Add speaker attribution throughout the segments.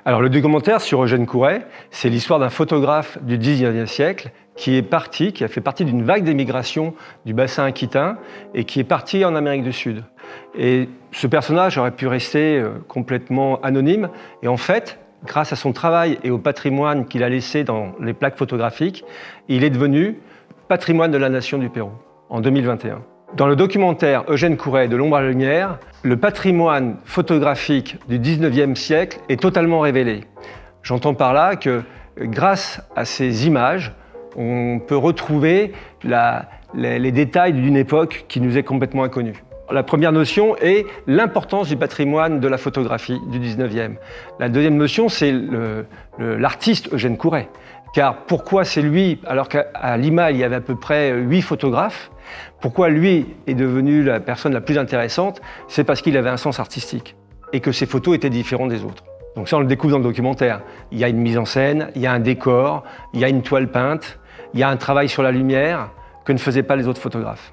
Speaker 1: Alors, le documentaire sur Eugène Couret, c'est l'histoire d'un photographe du 19e siècle qui a fait partie d'une vague d'émigration du bassin aquitain et qui est parti en Amérique du Sud. Et ce personnage aurait pu rester complètement anonyme. Et en fait, grâce à son travail et au patrimoine qu'il a laissé dans les plaques photographiques, il est devenu patrimoine de la nation du Pérou en 2021. Dans le documentaire Eugène Couret de l'ombre à la lumière, le patrimoine photographique du 19e siècle est totalement révélé. J'entends par là que grâce à ces images, on peut retrouver les détails d'une époque qui nous est complètement inconnue. La première notion est l'importance du patrimoine de la photographie du 19e. La deuxième notion, c'est l'artiste Eugène Couret. Car pourquoi c'est lui, alors qu'à Lima, il y avait à peu près 8 photographes, pourquoi lui est devenu la personne la plus intéressante? C'est parce qu'il avait un sens artistique et que ses photos étaient différentes des autres. Donc ça, on le découvre dans le documentaire. Il y a une mise en scène, il y a un décor, il y a une toile peinte, il y a un travail sur la lumière que ne faisaient pas les autres photographes.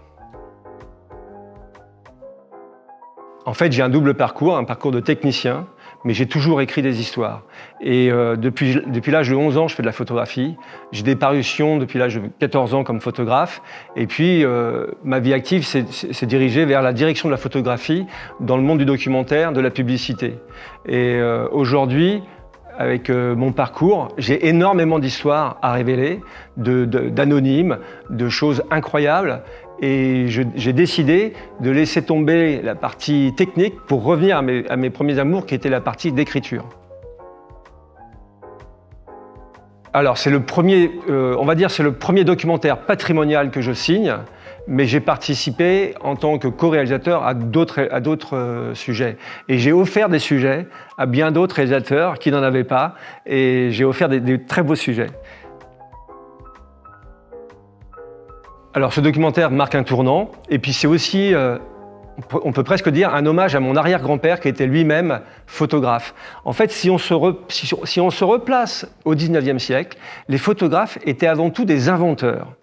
Speaker 1: En fait, j'ai un double parcours, un parcours de technicien, mais j'ai toujours écrit des histoires. Et depuis l'âge de 11 ans, je fais de la photographie. J'ai des parutions depuis l'âge de 14 ans comme photographe. Et puis, ma vie active s'est dirigée vers la direction de la photographie dans le monde du documentaire, de la publicité. Et aujourd'hui, avec mon parcours, j'ai énormément d'histoires à révéler, d'anonymes, de choses incroyables. Et j'ai décidé de laisser tomber la partie technique pour revenir à mes premiers amours qui était la partie d'écriture. Alors c'est le premier, on va dire c'est le premier documentaire patrimonial que je signe, mais j'ai participé en tant que co-réalisateur à d'autres sujets. Et j'ai offert des sujets à bien d'autres réalisateurs qui n'en avaient pas, et j'ai offert des très beaux sujets. Alors ce documentaire marque un tournant, et puis c'est aussi, on peut presque dire, un hommage à mon arrière-grand-père qui était lui-même photographe. En fait, si on se replace au 19e siècle, les photographes étaient avant tout des inventeurs.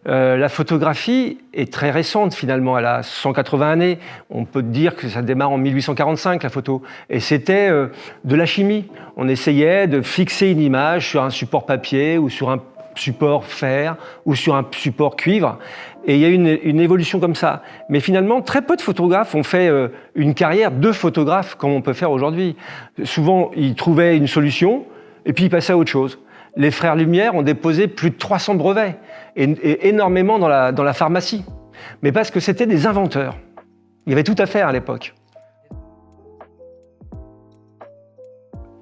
Speaker 1: La photographie est très récente finalement, elle a 180 années. On peut dire que ça démarre en 1845 la photo. Et c'était de la chimie. On essayait de fixer une image sur un support papier ou sur un support fer ou sur un support cuivre. Et il y a eu une évolution comme ça. Mais finalement, très peu de photographes ont fait une carrière de photographe comme on peut faire aujourd'hui. Souvent, ils trouvaient une solution et puis ils passaient à autre chose. Les frères Lumière ont déposé plus de 300 brevets et énormément dans la pharmacie. Mais parce que c'était des inventeurs. Il y avait tout à faire à l'époque.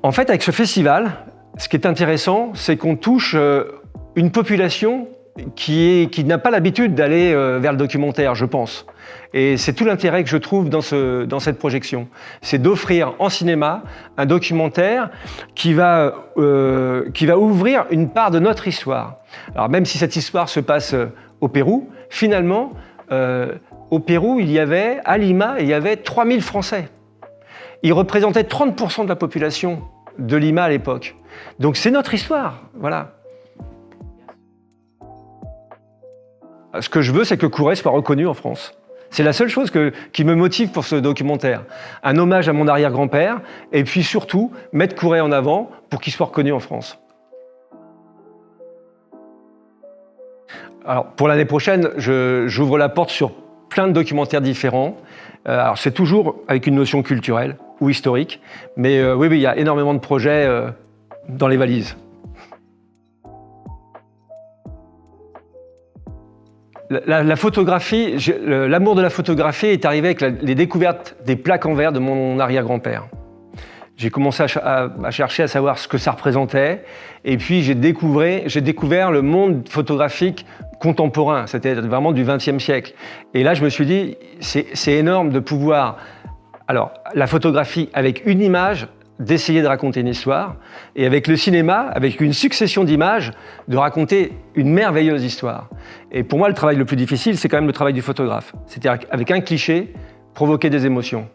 Speaker 1: En fait, avec ce festival, ce qui est intéressant, c'est qu'on touche une population qui n'a pas l'habitude d'aller vers le documentaire, je pense. Et c'est tout l'intérêt que je trouve dans cette projection. C'est d'offrir en cinéma un documentaire qui va ouvrir une part de notre histoire. Alors même si cette histoire se passe au Pérou, finalement, au Pérou, à Lima, il y avait 3000 Français. Ils représentaient 30% de la population de Lima à l'époque. Donc c'est notre histoire, voilà. Ce que je veux, c'est que Couret soit reconnu en France. C'est la seule chose qui me motive pour ce documentaire. Un hommage à mon arrière-grand-père, et puis surtout, mettre Couret en avant pour qu'il soit reconnu en France. Alors, pour l'année prochaine, j'ouvre la porte sur plein de documentaires différents. Alors, c'est toujours avec une notion culturelle ou historique, mais oui, il y a énormément de projets dans les valises. La photographie, l'amour de la photographie est arrivé avec les découvertes des plaques en verre de mon arrière-grand-père. J'ai commencé à chercher à savoir ce que ça représentait, et puis j'ai découvert le monde photographique contemporain, c'était vraiment du XXe siècle. Et là, je me suis dit, c'est énorme de pouvoir, alors la photographie avec une image, d'essayer de raconter une histoire, et avec le cinéma, avec une succession d'images, de raconter une merveilleuse histoire. Et pour moi, le travail le plus difficile, c'est quand même le travail du photographe. C'est-à-dire avec un cliché, provoquer des émotions.